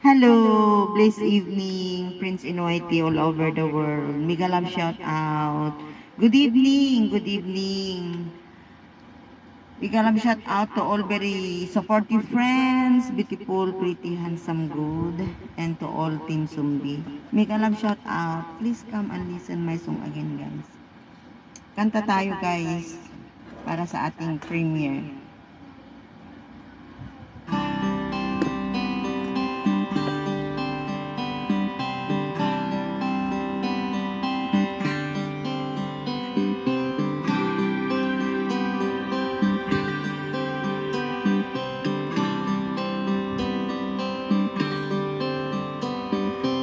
Hello, blessed evening, Prince Inuiti all over the world. Mega love shout out. Good evening, good evening. Mega love shout out to all very supportive friends, beautiful, pretty, handsome, good, and to all Team Sumbi. Mega love shout out. Please come and listen my song again, guys. Kanta tayo, guys, para sa ating premiere.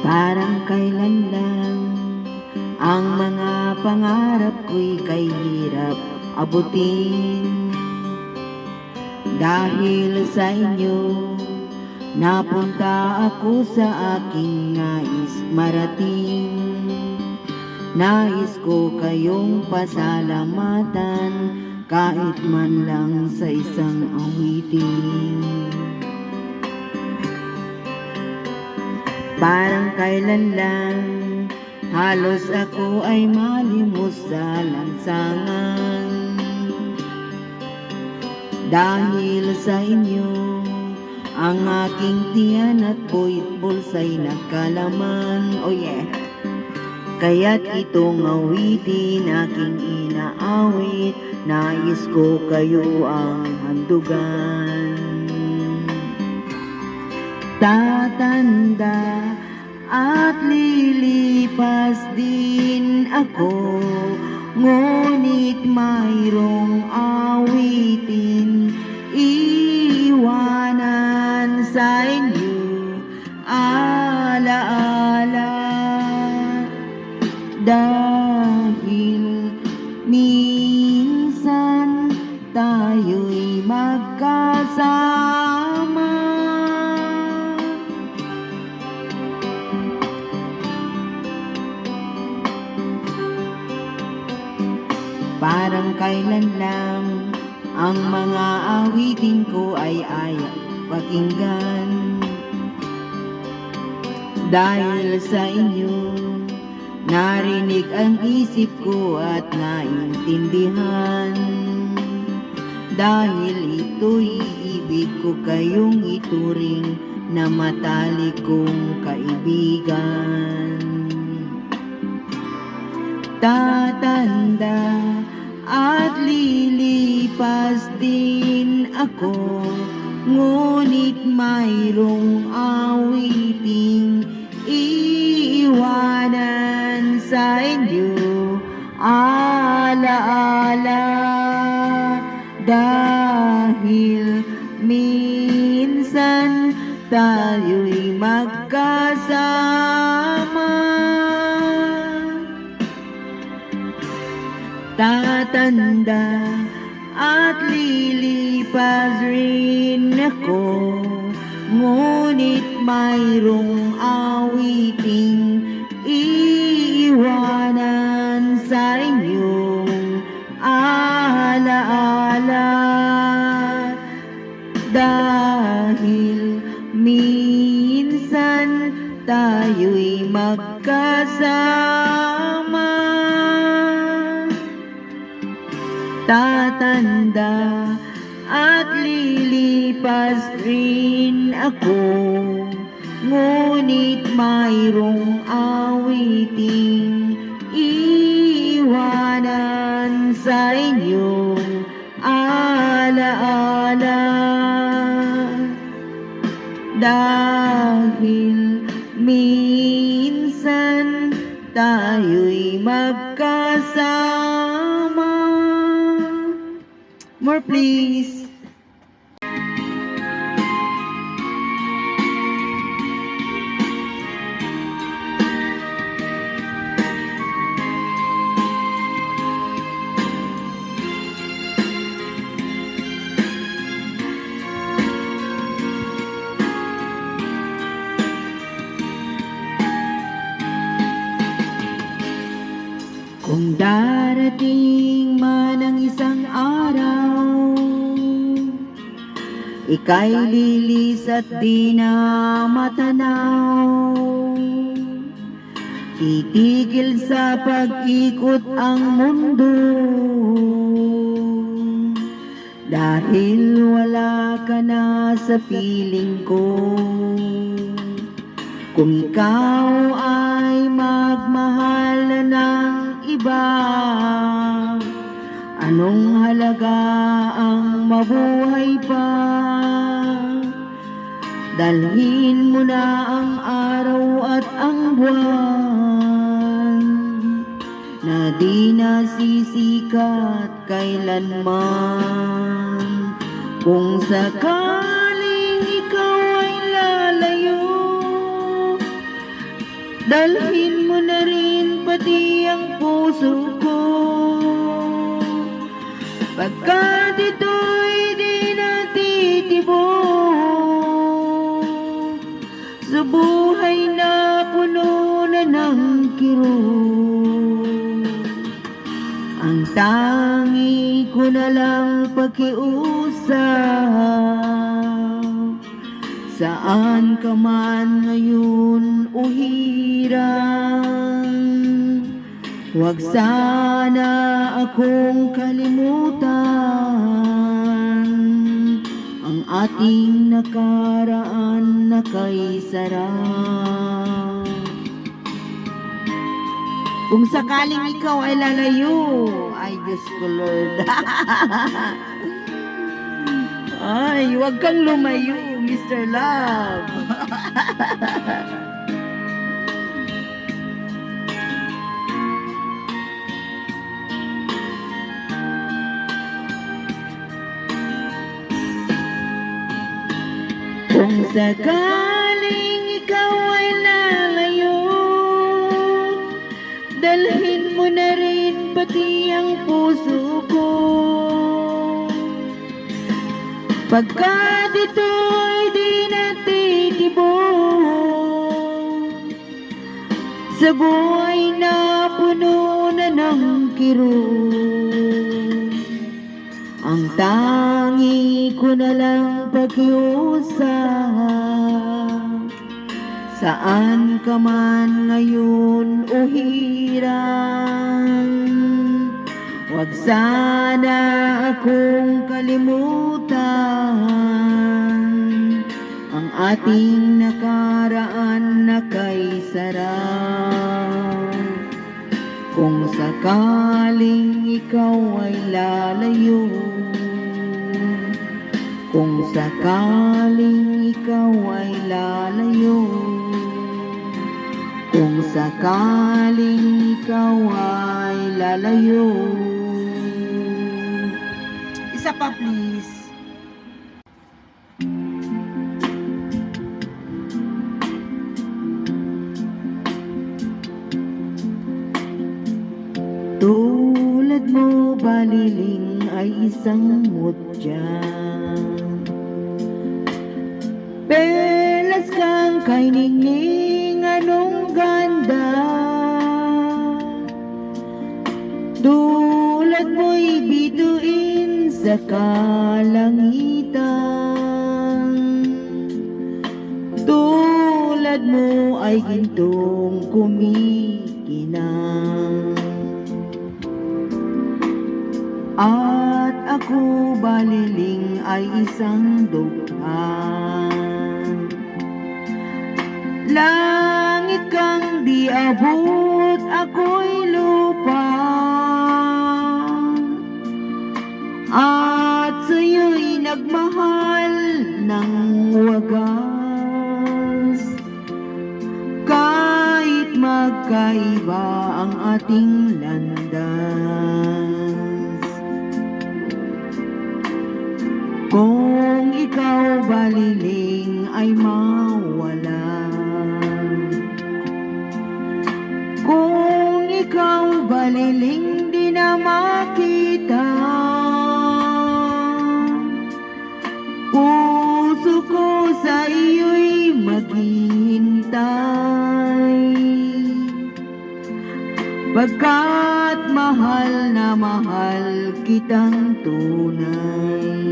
Parang kailan lang ang mga pangarap ko'y kay hirap abutin. Dahil sa inyo, napunta ako sa aking nais marating. Nais ko kayong pasalamatan kahit man lang sa isang awitin. Parang kailan lang, halos ako ay malimos sa lansangan. Dahil sa inyo, ang aking tiyan at bulsa'y nagkalaman. Oh yeah! Kaya't itong awitin aking inaawit, nais ko kayo ang handugan. Tatanda at lilipas din ako, ngunit mayroong awitin iiwanan sa inyo, alaala. Dahil minsan tayo'y magkasama, parang kailan lang ang mga awitin ko ay ayaw pakinggan. Dahil sa inyo, narinig ang isip ko at naintindihan. Dahil ito'y ibig ko kayong ituring na matalik kong kaibigan. Tatanda at lilipas din ako, ngunit mayroong awiting iiwanan sa inyo, alaala. Dahil minsan tayo'y magkasama. Tatanda at lilipas rin ako, ngunit mayroong awiting iiwanan sa inyong alaala. Dahil minsan tayo'y magkasama. Tatanda at lilipas rin ako, ngunit mayroong awiting iiwanan sa inyong alaala. Dahil minsan tayo'y magkasama. More please. Kung darating man ang isang araw, ika'y lilis at di na matanaw. Titigil sa pag-ikot ang mundo, dahil wala ka na sa piling ko. Kung ikaw ay magmahal na ng iba, anong halaga ang mabuhay pa? Dalhin mo na ang araw at ang buwan, na di nasisikat kailanman. Kung sakaling ikaw ay lalayo, dalhin mo na rin pati ang puso ko. Pagkat ito'y di natitibok sa buhay na puno na ng kirot, ang tangi ko na lang pakiusap. Saan ka man ngayon o hirang, huwag sana akong kalimutan ang ating nakaraan na kay sarap. Kung sakaling ikaw ay lalayo, ay Diyos ko Lord. Ay, huwag kang lumayo, Mr. Love. Kung sakaling ikaw ay lalayo, dalhin mo na rin pati ang puso ko. Pagkat ito'y di natitibok sa buhay na puno na ng kirot, ang tangi ko na lang pakiusap. Saan ka man ngayon o hirang, huwag sana akong kalimutan ang ating nakaraan na kay sarap. Kung sakaling ikaw ay lalayo, kung sakaling ikaw ay lalayo, kung sakaling ikaw ay lalayo. Isa pa please. Tulad mo baliling ay isang mutya, pelas kang kay ningning anong ganda. Tulad mo'y bituin sa kalangitan, tulad mo ay gintong kumikinang. At ako baliling ay isang dughan, langit kang di abot, ako'y lupa, at sa'yo'y nagmahal ng wagas. Kahit magkaiba ang ating landas, kung ikaw baliling ay mawala, kung ikaw baliling di na makita, puso ko sa iyo'y maghihintay. Pagkat mahal na mahal kitang tunay.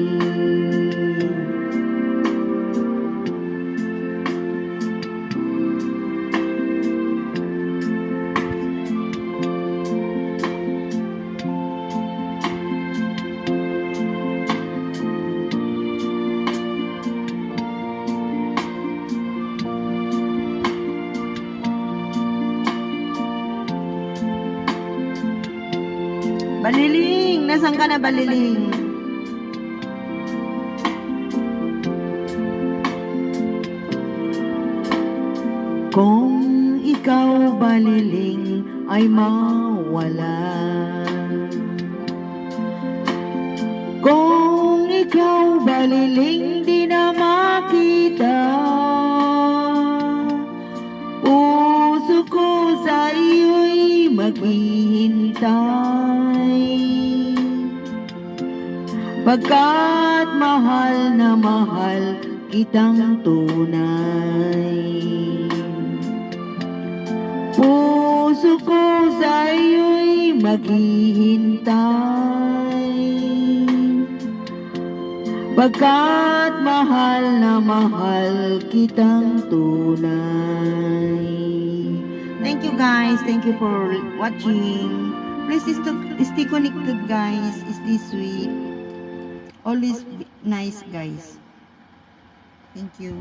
Baliling! Nasaan ka na, Baliling? Kung ikaw, Baliling, ay mawala, kung ikaw, Baliling, di na makita, puso ko sa iyo'y maghihintay, pagkat mahal na mahal kitang tunay. Puso ko sa iyo'y maghihintay, pagkat mahal na mahal kitang tunay. Thank you guys. Thank you for watching. Please stay connected guys. Stay sweet. Always be nice guys. Thank you.